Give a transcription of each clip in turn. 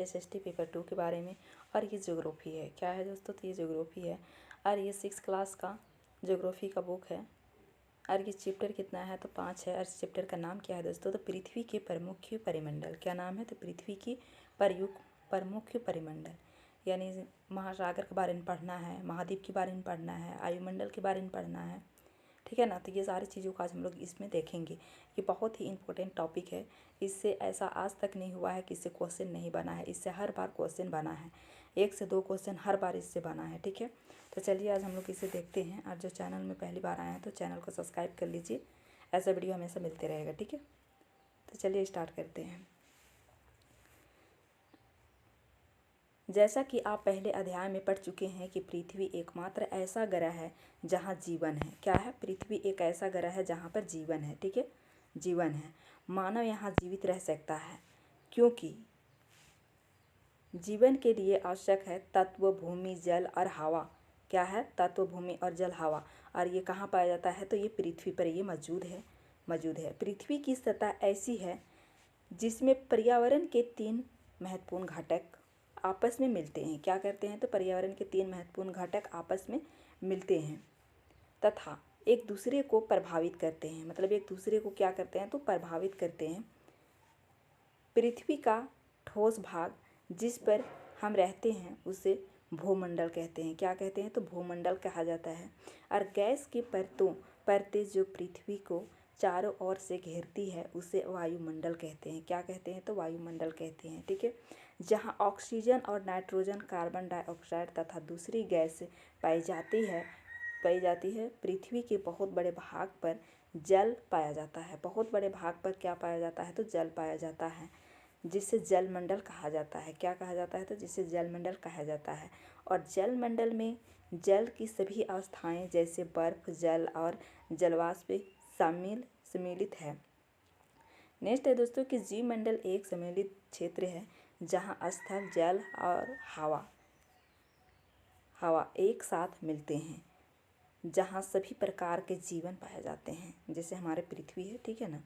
SST paper 2 के बारे में। और ये ज्योग्राफी है। क्या है दोस्तों? तो ये ज्योग्राफी है और ये 6 क्लास का ज्योग्राफी का बुक है। और ये चैप्टर कितना है? तो 5 है। और इस चैप्टर का नाम क्या है दोस्तों? तो पृथ्वी के प्रमुख परिमंडल। क्या नाम है? तो पृथ्वी की प्रमुख परिमंडल, यानी महासागर के बारे में पढ़ना है, महाद्वीप के बारे में पढ़ना है, वायुमंडल के बारे में पढ़ना है, ठीक है ना। तो ये सारी चीज़ों का आज हम लोग इसमें देखेंगे। ये बहुत ही इम्पोर्टेंट टॉपिक है। इससे ऐसा आज तक नहीं हुआ है कि इससे क्वेश्चन नहीं बना है। इससे हर बार क्वेश्चन बना है, 1 से 2 क्वेश्चन हर बार इससे बना है, ठीक है। तो चलिए आज हम लोग इसे देखते हैं। और जो चैनल में पहली बार आए हैं तो चैनल को सब्सक्राइब कर लीजिए, ऐसा वीडियो हमेशा मिलते रहेगा, ठीक है। तो चलिए स्टार्ट करते हैं। जैसा कि आप पहले अध्याय में पढ़ चुके हैं कि पृथ्वी एकमात्र ऐसा ग्रह है जहाँ जीवन है। क्या है? पृथ्वी एक ऐसा ग्रह है जहाँ पर जीवन है, ठीक है, जीवन है। मानव यहाँ जीवित रह सकता है क्योंकि जीवन के लिए आवश्यक है तत्व भूमि, जल और हवा। क्या है? तत्व भूमि और जल, हवा। और ये कहाँ पाया जाता है? तो ये पृथ्वी पर ये मौजूद है। पृथ्वी की सतह ऐसी है जिसमें पर्यावरण के 3 महत्वपूर्ण घटक आपस में मिलते हैं। क्या करते हैं? तो पर्यावरण के 3 महत्वपूर्ण घटक आपस में मिलते हैं तथा एक दूसरे को प्रभावित करते हैं। मतलब एक दूसरे को क्या करते हैं? तो प्रभावित करते हैं। पृथ्वी का ठोस भाग जिस पर हम रहते हैं उसे भूमंडल कहते हैं। क्या कहते हैं? तो भूमंडल कहा जाता है। और गैस की परतें जो पृथ्वी को चारों ओर से घेरती है उसे वायुमंडल कहते हैं। क्या कहते हैं? तो वायुमंडल कहते हैं, ठीक है। जहाँ ऑक्सीजन और नाइट्रोजन, कार्बन डाइऑक्साइड तथा दूसरी गैस पाई जाती है। पृथ्वी के बहुत बड़े भाग पर जल पाया जाता है। बहुत बड़े भाग पर क्या पाया जाता है? तो जल पाया जाता है, जिसे जलमंडल कहा जाता है। क्या कहा जाता है? तो जिसे जलमंडल कहा जाता है। और जलमंडल में जल की सभी अवस्थाएं जैसे बर्फ, जल और जलवाष्प सम्मिलित है। नेक्स्ट है दोस्तों कि जीवमंडल एक सम्मिलित क्षेत्र है जहां स्थल, जल और हवा एक साथ मिलते हैं, जहां सभी प्रकार के जीवन पाए जाते हैं, जैसे हमारे पृथ्वी है, ठीक है ना।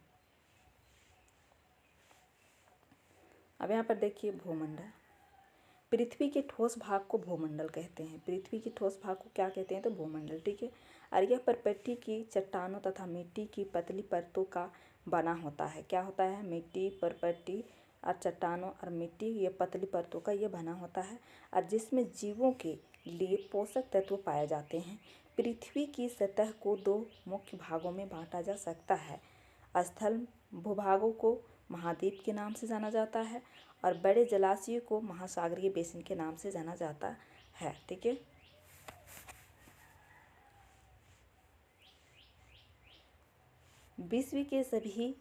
अब यहाँ पर देखिए भूमंडल। पृथ्वी के ठोस भाग को भूमंडल कहते हैं। पृथ्वी के ठोस भाग को क्या कहते हैं? तो भूमंडल, ठीक है। और यह पर्वतीय की चट्टानों तथा मिट्टी की पतली परतों का बना होता है। क्या होता है? मिट्टी, पर्वतीय और चट्टानों और मिट्टी, ये पतली परतों का ये बना होता है और जिसमें जीवों के लिए पोषक तत्व पाए जाते हैं। पृथ्वी की सतह को 2 मुख्य भागों में बांटा जा सकता है। स्थल भूभागों को महाद्वीप के नाम से जाना जाता है और बड़े जलाशयों को महासागरीय बेसिन के नाम से जाना जाता है, ठीक है। विश्व के सभी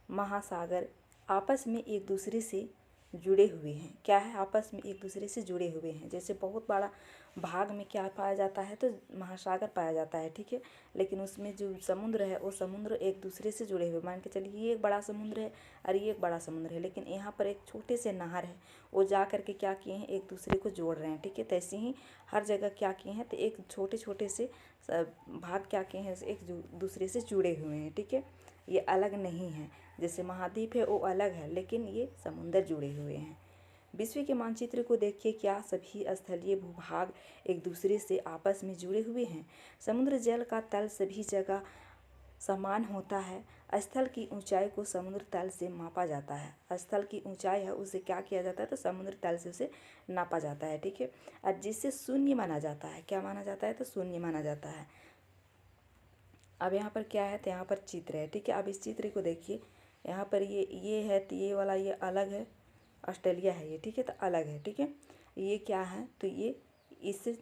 महासागर आपस में एक दूसरे से जुड़े हुए हैं। क्या है? आपस में एक दूसरे से जुड़े हुए हैं। जैसे बहुत बड़ा भाग में क्या पाया जाता है? तो महासागर पाया जाता है, ठीक है। लेकिन उसमें जो समुद्र है वो समुद्र एक दूसरे से जुड़े हुए, मान के चलिए ये एक बड़ा समुद्र है और ये एक बड़ा समुद्र है, लेकिन यहाँ पर एक छोटे से नहर है, वो जा करके क्या किए हैं? एक दूसरे को जोड़ रहे हैं, ठीक है। तो ऐसे ही हर जगह क्या किए हैं? तो एक छोटे छोटे से भाग क्या किए हैं? एक दूसरे से जुड़े हुए हैं, ठीक है। ये अलग नहीं है। जैसे महाद्वीप है वो अलग है, लेकिन ये समुद्र जुड़े हुए हैं। विश्व के मानचित्र को देखिए, क्या सभी स्थलीय भूभाग एक दूसरे से आपस में जुड़े हुए हैं? समुद्र जल का तल सभी जगह समान होता है। स्थल की ऊंचाई को समुद्र तल से मापा जाता है। स्थल की ऊंचाई है उसे क्या किया जाता है? तो समुद्र तल से उसे नापा जाता है, ठीक है। और जिससे शून्य माना जाता है। क्या माना जाता है? तो शून्य माना जाता है। अब यहाँ पर क्या है? तो यहाँ पर चित्र है, ठीक है। अब इस चित्र को देखिए, यहाँ पर ये है, तो ये वाला ये अलग है, ऑस्ट्रेलिया है ये, ठीक है, तो अलग है, ठीक है। ये क्या है? तो ये इससे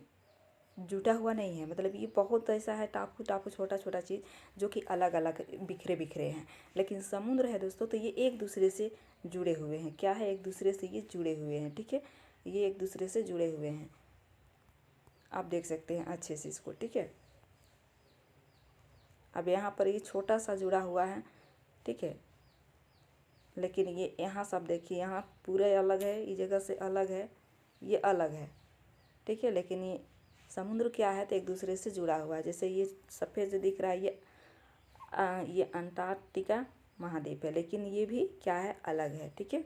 जुटा हुआ नहीं है, मतलब ये बहुत ऐसा है टापू टापू, छोटा छोटा चीज़ जो कि अलग अलग बिखरे बिखरे हैं। लेकिन समुद्र है दोस्तों, तो ये एक दूसरे से जुड़े हुए हैं। क्या है? एक दूसरे से ये जुड़े हुए हैं, ठीक है। ये एक दूसरे से जुड़े हुए हैं, आप देख सकते हैं अच्छे से इसको, ठीक है। अब यहाँ पर ये छोटा सा जुड़ा हुआ है, ठीक है, लेकिन ये यहाँ सब देखिए, यहाँ पूरे अलग है, इस जगह से अलग है, ये अलग है, ठीक है। लेकिन ये समुद्र क्या है? तो एक दूसरे से जुड़ा हुआ है। जैसे ये सफ़ेद जो दिख रहा है ये अंटार्कटिका महाद्वीप है, लेकिन ये भी क्या है? अलग है, ठीक है।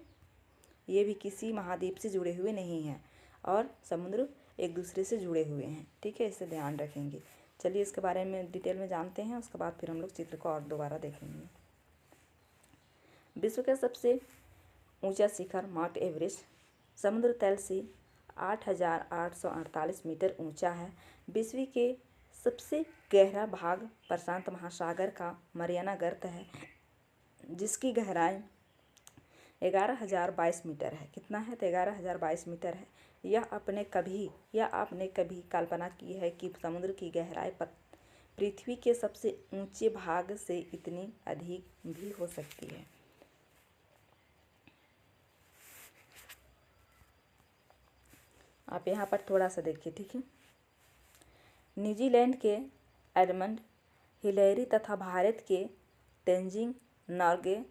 ये भी किसी महाद्वीप से जुड़े हुए नहीं हैं और समुद्र एक दूसरे से जुड़े हुए हैं। ठीक है, इसे ध्यान रखेंगे। चलिए इसके बारे में डिटेल में जानते हैं, उसके बाद फिर हम लोग चित्र को और दोबारा देखेंगे। विश्व का सबसे ऊंचा शिखर माउंट एवरेस्ट समुद्र तल से 8,848 मीटर ऊंचा है। विश्व के सबसे गहरा भाग प्रशांत महासागर का मरियाना गर्त है, जिसकी गहराई 11,022 मीटर है। कितना है? तो 11,022 मीटर है। यह आपने कभी कल्पना की है कि समुद्र की गहराई पृथ्वी के सबसे ऊंचे भाग से इतनी अधिक भी हो सकती है? आप यहाँ पर थोड़ा सा देखिए। ठीक है, न्यूजीलैंड के एडमंड हिलेरी तथा भारत के तेंजिंग नॉर्गे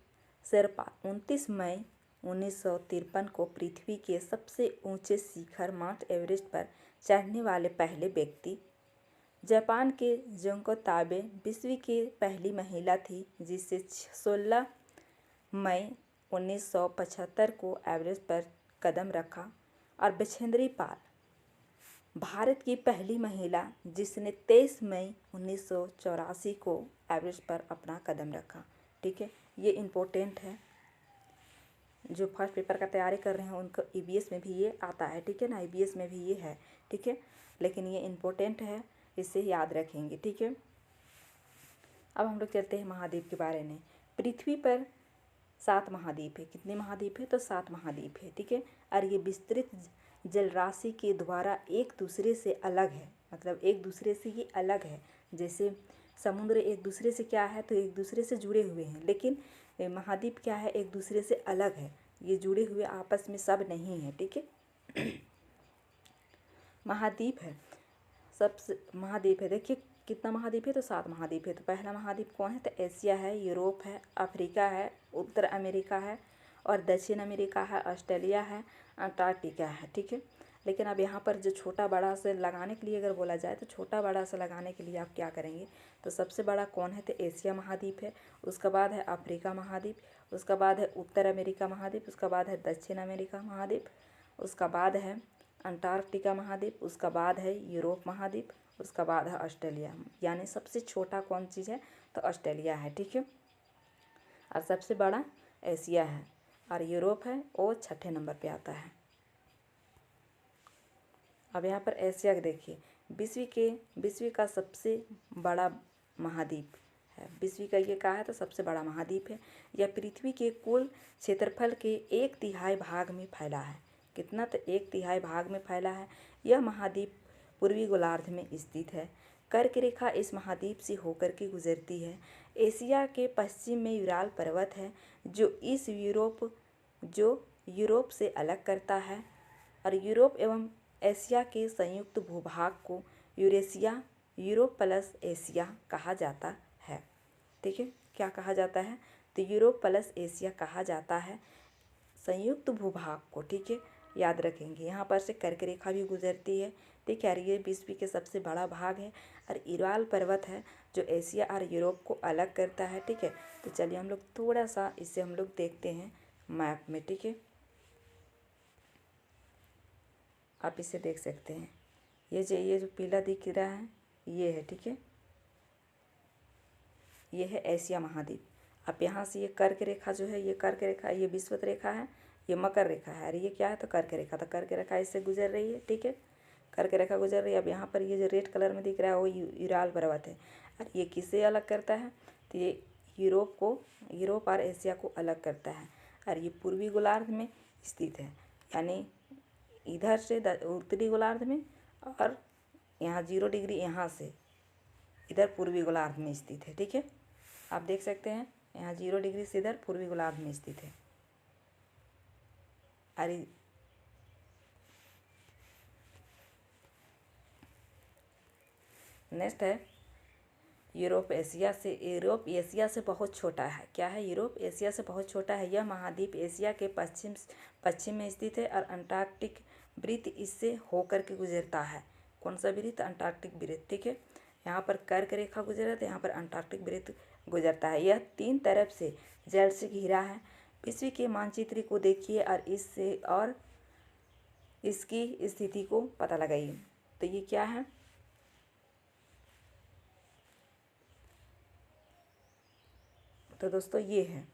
शेरपा 29 मई 1953 को पृथ्वी के सबसे ऊंचे शिखर माउंट एवरेस्ट पर चढ़ने वाले पहले व्यक्ति। जापान के जुंको ताबे विश्व की पहली महिला थी, जिसे 16 मई 1975 को एवरेस्ट पर कदम रखा। और बछेंद्री पाल भारत की पहली महिला, जिसने 23 मई 1984 को एवरेस्ट पर अपना कदम रखा। ठीक है, ये इम्पोर्टेंट है। जो फर्स्ट पेपर का तैयारी कर रहे हैं उनको ईबीएस में भी ये आता है। ठीक है ना, ईबीएस में भी ये है। ठीक है, लेकिन ये इम्पोर्टेंट है, इसे याद रखेंगे। ठीक है, अब हम लोग चलते हैं महाद्वीप के बारे में। पृथ्वी पर 7 महाद्वीप है। कितने महाद्वीप है? तो 7 महाद्वीप है। ठीक है, और ये विस्तृत जलराशि के द्वारा एक दूसरे से अलग है, मतलब एक दूसरे से ये अलग है। जैसे समुद्र एक दूसरे से क्या है, तो एक दूसरे से जुड़े हुए हैं, लेकिन महाद्वीप क्या है, एक दूसरे से अलग है। ये जुड़े हुए आपस में सब नहीं है। ठीक है, महाद्वीप है, सबसे महाद्वीप है। देखिए कितना महाद्वीप है, तो 7 महाद्वीप है। तो पहला महाद्वीप कौन है? तो एशिया है, यूरोप है, अफ्रीका है, उत्तर अमेरिका है और दक्षिण अमेरिका है, ऑस्ट्रेलिया है, अंटार्कटिका है। ठीक है, लेकिन अब यहाँ पर जो छोटा बड़ा से लगाने के लिए अगर बोला जाए, तो छोटा बड़ा से लगाने के लिए आप क्या करेंगे? तो सबसे बड़ा कौन है? तो एशिया महाद्वीप है, उसके बाद है अफ्रीका महाद्वीप, उसका बाद है उत्तर अमेरिका महाद्वीप, उसका बाद है दक्षिण अमेरिका महाद्वीप, उसका बाद है अंटार्कटिका महाद्वीप, उसका बाद है यूरोप महाद्वीप, उसका बाद है ऑस्ट्रेलिया। यानी सबसे छोटा कौन चीज़ है? तो ऑस्ट्रेलिया है। ठीक है, और सबसे बड़ा एशिया है, और यूरोप है वो 6ठे नंबर पे आता है। अब यहाँ पर एशिया के देखिए, विश्व का सबसे बड़ा महाद्वीप है। विश्व का ये कहा है तो सबसे बड़ा महाद्वीप है। यह पृथ्वी के कुल क्षेत्रफल के 1/3 भाग में फैला है। कितना? तो 1/3 भाग में फैला है। यह महाद्वीप पूर्वी गोलार्ध में स्थित है। कर्क रेखा इस महाद्वीप से होकर के गुजरती है। एशिया के पश्चिम में यूराल पर्वत है, जो यूरोप से अलग करता है, और यूरोप एवं एशिया के संयुक्त भूभाग को यूरेशिया, यूरोप प्लस एशिया कहा जाता है। ठीक है, क्या कहा जाता है? तो यूरोप प्लस एशिया कहा जाता है संयुक्त भूभाग को। ठीक है, याद रखेंगे। यहाँ पर से कर्क रेखा भी गुजरती है। ठीक है, और ये विश्व के सबसे बड़ा भाग है, और यूराल पर्वत है जो एशिया और यूरोप को अलग करता है। ठीक है, तो चलिए हम लोग थोड़ा सा इसे हम लोग देखते हैं मैप में। ठीक है, आप इसे देख सकते हैं। ये जो पीला दिख रहा है ये है। ठीक है, ये है एशिया महाद्वीप। अब यहाँ से ये कर्क रेखा जो है, ये कर्क रेखा, ये विषुवत रेखा है, ये मकर रेखा है, और ये क्या है? तो कर्क रेखा। तो कर्क रेखा इससे गुजर रही है। ठीक है, कर्क रेखा गुजर रही है। अब यहाँ पर ये जो रेड कलर में दिख रहा है वो यूराल पर्वत है, और ये किससे अलग करता है? तो ये यूरोप और एशिया को अलग करता है, और ये पूर्वी गोलार्ध में स्थित है। यानी इधर से उत्तरी गोलार्ध में, और यहाँ 0 डिग्री यहाँ से इधर पूर्वी गोलार्ध में स्थित है। ठीक है, आप देख सकते हैं यहाँ 0 डिग्री से इधर पूर्वी गोलार्ध में स्थित है। और नेक्स्ट है यूरोप एशिया से बहुत छोटा है। क्या है? यूरोप एशिया से बहुत छोटा है। यह महाद्वीप एशिया के पश्चिम में स्थित है, और अंटार्कटिक वृत्त इससे होकर के गुजरता है। कौन सा वृत्त? अंटार्कटिक वृत्त। ठीक है, यहाँ पर कर्क रेखा गुजरा तो यहाँ पर अंटार्कटिक वृत्त गुजरता है। यह 3 तरफ से जल से घिरा है। विश्व के मानचित्र को देखिए और इससे और इसकी स्थिति को पता लगाइए। तो ये क्या है, तो दोस्तों ये है,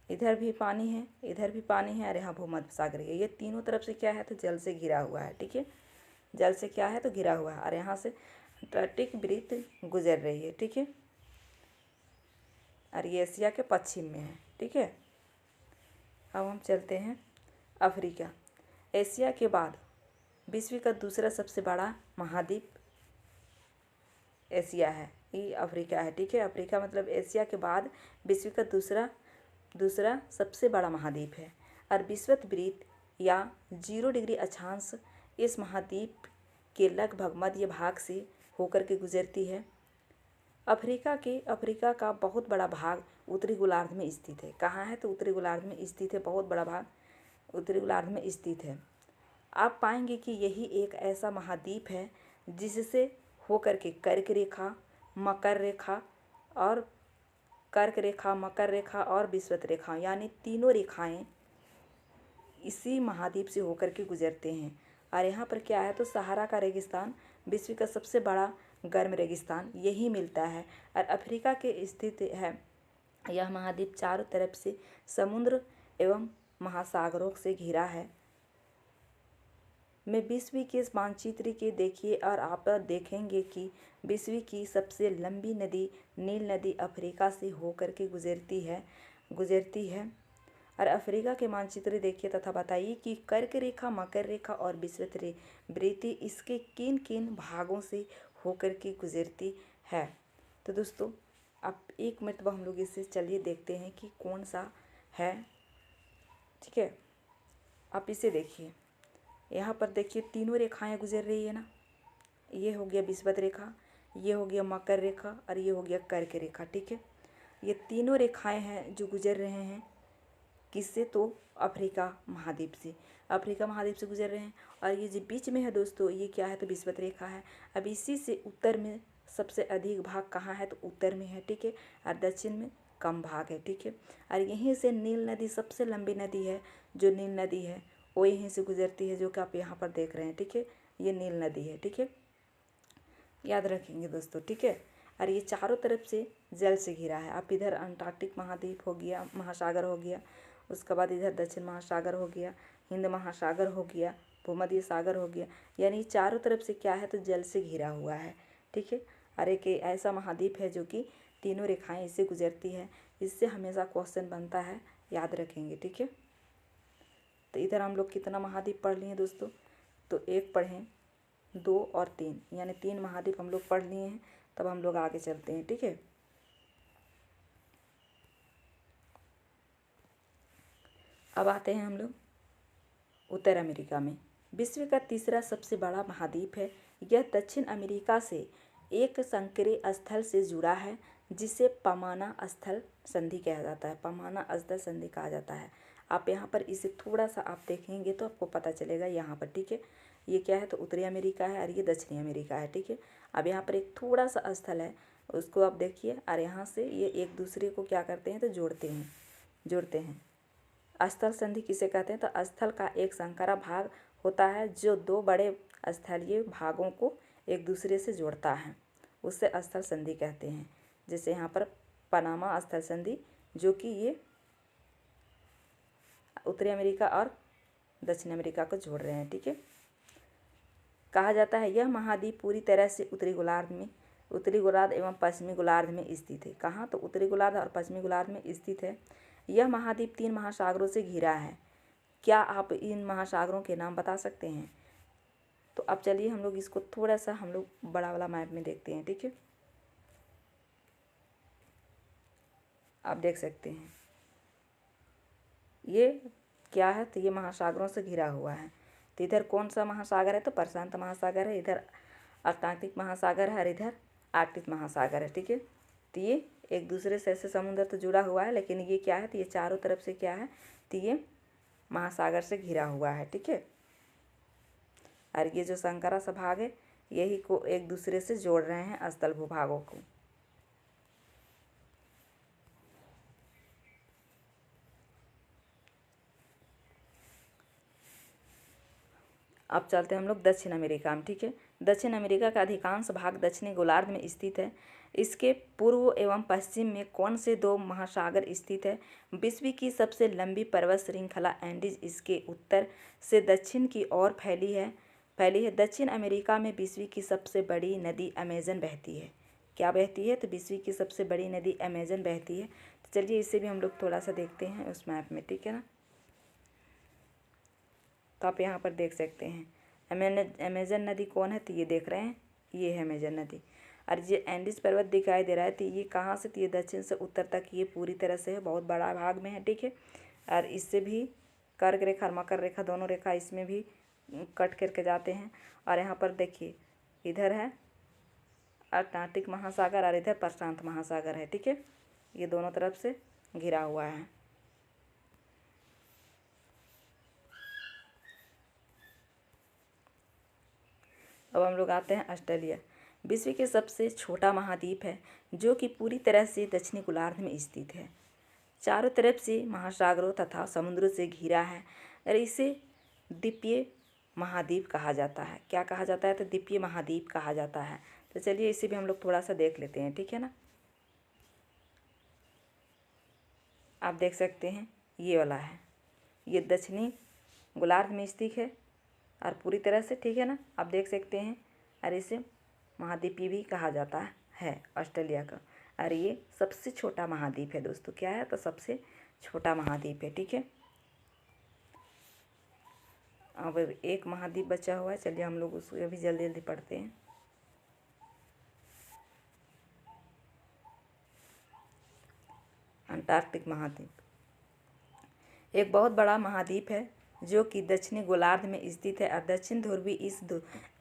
इधर भी पानी है, इधर भी पानी है और यहाँ भूमध्य सागर है। ये तीनों तरफ से क्या है, तो जल से घिरा हुआ है। ठीक है, जल से क्या है, तो घिरा हुआ है और यहाँ से अंटार्कटिक वृत्त गुजर रही है। ठीक है, और ये एशिया के पश्चिम में है। ठीक है, अब हम चलते हैं अफ्रीका। एशिया के बाद विश्व का दूसरा सबसे बड़ा महाद्वीप एशिया है, ये अफ्रीका है। ठीक है, अफ्रीका मतलब एशिया के बाद विश्व का दूसरा सबसे बड़ा महाद्वीप है और विषुवत वृत्त या 0 डिग्री अक्षांश इस महाद्वीप के लगभग मध्य भाग से होकर के गुजरती है। अफ्रीका का बहुत बड़ा भाग उत्तरी गोलार्ध में स्थित है। कहाँ है, तो उत्तरी गोलार्ध में स्थित है। बहुत बड़ा भाग उत्तरी गोलार्ध में स्थित है। आप पाएंगे कि यही एक ऐसा महाद्वीप है जिससे होकर के कर्क रेखा, मकर रेखा और विषुवत रेखा यानी तीनों रेखाएं इसी महाद्वीप से होकर के गुजरते हैं। और यहाँ पर क्या है, तो सहारा का रेगिस्तान, विश्व का सबसे बड़ा गर्म रेगिस्तान यही मिलता है। और अफ्रीका के स्थित है यह महाद्वीप चारों तरफ से समुद्र एवं महासागरों से घिरा है। में विश्व के इस मानचित्र के देखिए और आप देखेंगे कि विश्व की सबसे लंबी नदी नील नदी अफ्रीका से होकर के गुजरती है। और अफ्रीका के मानचित्र देखिए तथा बताइए कि कर्क रेखा, मकर रेखा और विषुवत वृत्त इसके किन किन भागों से होकर के गुजरती है। तो दोस्तों अब एक मरतबा हम लोग इसे चलिए देखते हैं कि कौन सा है। ठीक है, आप इसे देखिए, यहाँ पर देखिए तीनों रेखाएं गुजर रही है ना। ये हो गया विषुवत रेखा, ये हो गया मकर रेखा और ये हो गया कर्क रेखा। ठीक है, ये तीनों रेखाएं हैं जो गुजर रहे हैं किससे, तो अफ्रीका महाद्वीप से गुजर रहे हैं। और ये जो बीच में है दोस्तों ये क्या है, तो विषुवत रेखा है। अब इसी से उत्तर में सबसे अधिक भाग कहाँ है, तो उत्तर में है। ठीक है, और दक्षिण में कम भाग है। ठीक है, और यहीं से नील नदी सबसे लंबी नदी है, जो नील नदी है वो यहीं से गुजरती है, जो कि आप यहाँ पर देख रहे हैं। ठीक है, ये नील नदी है। ठीक है, याद रखेंगे दोस्तों। ठीक है, और ये चारों तरफ से जल से घिरा है। आप इधर अंटार्कटिक महाद्वीप हो गया, महासागर हो गया, उसके बाद इधर दक्षिण महासागर हो गया, हिंद महासागर हो गया, भूमध्य सागर हो गया, यानी चारों तरफ से क्या है, तो जल से घिरा हुआ है। ठीक है, और एक ऐसा महाद्वीप है जो कि तीनों रेखाएं इससे गुजरती है। इससे हमेशा क्वेश्चन बनता है, याद रखेंगे। ठीक है, तो इधर हम लोग कितना महाद्वीप पढ़ लिए दोस्तों, तो 1 पढ़ें, 2 और 3 यानी 3 महाद्वीप हम लोग पढ़ लिए हैं। तब हम लोग आगे चलते हैं। ठीक है, अब आते हैं हम लोग उत्तर अमेरिका में। विश्व का तीसरा सबसे बड़ा महाद्वीप है। यह दक्षिण अमेरिका से एक संकरीय स्थल से जुड़ा है जिसे पमाना स्थल संधि कहा जाता है। पमाना स्थल संधि कहा जाता है। आप यहाँ पर इसे थोड़ा सा आप देखेंगे तो आपको पता चलेगा यहाँ पर। ठीक है, ये क्या है, तो उत्तरी अमेरिका है और ये दक्षिणी अमेरिका है। ठीक है, अब यहाँ पर एक थोड़ा सा स्थल है, उसको आप देखिए और यहाँ से ये एक दूसरे को क्या करते हैं, तो जोड़ते हैं। स्थल संधि किसे कहते हैं, तो स्थल का एक संकरा भाग होता है जो 2 बड़े स्थलीय भागों को एक दूसरे से जोड़ता है, उससे स्थल संधि कहते हैं। जैसे यहाँ पर पनामा स्थल संधि, जो कि ये उत्तरी अमेरिका और दक्षिण अमेरिका को जोड़ रहे हैं। ठीक है, कहा जाता है यह महाद्वीप पूरी तरह से उत्तरी गोलार्ध एवं पश्चिमी गोलार्ध में स्थित है। कहाँ, तो उत्तरी गोलार्ध और पश्चिमी गोलार्ध में स्थित है। यह महाद्वीप 3 महासागरों से घिरा है। क्या आप इन महासागरों के नाम बता सकते हैं, तो अब चलिए हम लोग इसको थोड़ा सा हम लोग बड़ा वाला मैप में देखते हैं। ठीक है, आप देख सकते हैं ये क्या है, तो ये महासागरों से घिरा हुआ है। तो इधर कौन सा महासागर है, तो प्रशांत महासागर है, इधर अटलांटिक महासागर है और इधर आर्कटिक महासागर है। ठीक है, तो ये एक दूसरे से ऐसे समुद्र तो जुड़ा हुआ है, लेकिन ये क्या है, तो ये चारों तरफ से क्या है, तो ये महासागर से घिरा हुआ है। ठीक है, और ये जो संकरा सा भाग है यही को एक दूसरे से जोड़ रहे हैं स्थल भूभागों को। अब चलते हैं हम लोग दक्षिण अमेरिका में। ठीक है, दक्षिण अमेरिका का अधिकांश भाग दक्षिणी गोलार्ध में स्थित है। इसके पूर्व एवं पश्चिम में कौन से दो महासागर स्थित है? विश्व की सबसे लंबी पर्वत श्रृंखला एंडीज इसके उत्तर से दक्षिण की ओर फैली है। दक्षिण अमेरिका में विश्व की सबसे बड़ी नदी अमेजन बहती है। क्या बहती है? तो विश्व की सबसे बड़ी नदी अमेजन बहती है। तो चलिए इसे भी हम लोग थोड़ा सा देखते हैं उस मैप में। ठीक है ना, तो आप यहाँ पर देख सकते हैं अमेजन नदी कौन है, तो ये देख रहे हैं, ये है अमेजन नदी। और ये एंडीज पर्वत दिखाई दे रहा है, तो ये कहाँ से, तो ये दक्षिण से उत्तर तक ये पूरी तरह से है, बहुत बड़ा भाग में है। ठीक है, और इससे भी कर्क रेखा और मकर रेखा दोनों रेखा इसमें भी कट करके जाते हैं। और यहाँ पर देखिए इधर है अटलांटिक महासागर और इधर प्रशांत महासागर है। ठीक है, ये दोनों तरफ से घिरा हुआ है। अब हम लोग आते हैं ऑस्ट्रेलिया। विश्व के सबसे छोटा महाद्वीप है जो कि पूरी तरह से दक्षिणी गोलार्ध में स्थित है। चारों तरफ से महासागरों तथा समुद्रों से घिरा है और इसे द्वीपीय महाद्वीप कहा जाता है। क्या कहा जाता है? तो द्वीपीय महाद्वीप कहा जाता है। तो चलिए इसे भी हम लोग थोड़ा सा देख लेते हैं। ठीक है ना, आप देख सकते हैं ये वाला है, ये दक्षिणी गोलार्ध में स्थित है और पूरी तरह से, ठीक है ना, आप देख सकते हैं। और इसे महाद्वीपीय भी कहा जाता है ऑस्ट्रेलिया का। और ये सबसे छोटा महाद्वीप है दोस्तों। क्या है? तो सबसे छोटा महाद्वीप है। ठीक है, अब एक महाद्वीप बचा हुआ है, चलिए हम लोग उसको अभी जल्दी जल्दी पढ़ते हैं। अंटार्कटिक महाद्वीप एक बहुत बड़ा महाद्वीप है जो कि दक्षिणी गोलार्ध में स्थित है और दक्षिण ध्रुव भी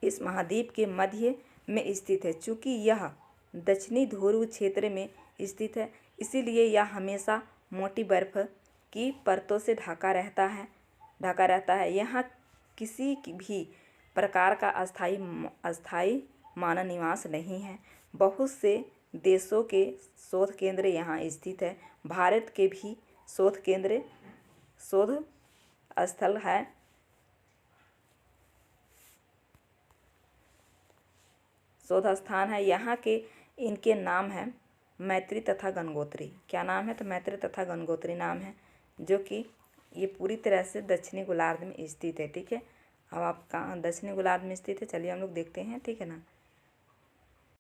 इस महाद्वीप के मध्य में स्थित है। चूँकि यह दक्षिणी ध्रुव क्षेत्र में स्थित है, इसीलिए यह हमेशा मोटी बर्फ की परतों से ढका रहता है। यहाँ किसी भी प्रकार का अस्थायी मानव निवास नहीं है। बहुत से देशों के शोध केंद्र यहाँ स्थित है। भारत के भी शोध स्थल है। शोध स्थान है यहाँ के। इनके नाम है मैत्री तथा गंगोत्री। क्या नाम है? तो मैत्री तथा गंगोत्री नाम है, जो कि ये पूरी तरह से दक्षिणी गोलार्ध में स्थित है। ठीक है, अब आप कहाँ दक्षिणी गोलार्ध में स्थित है, चलिए हम लोग देखते हैं। ठीक है ना।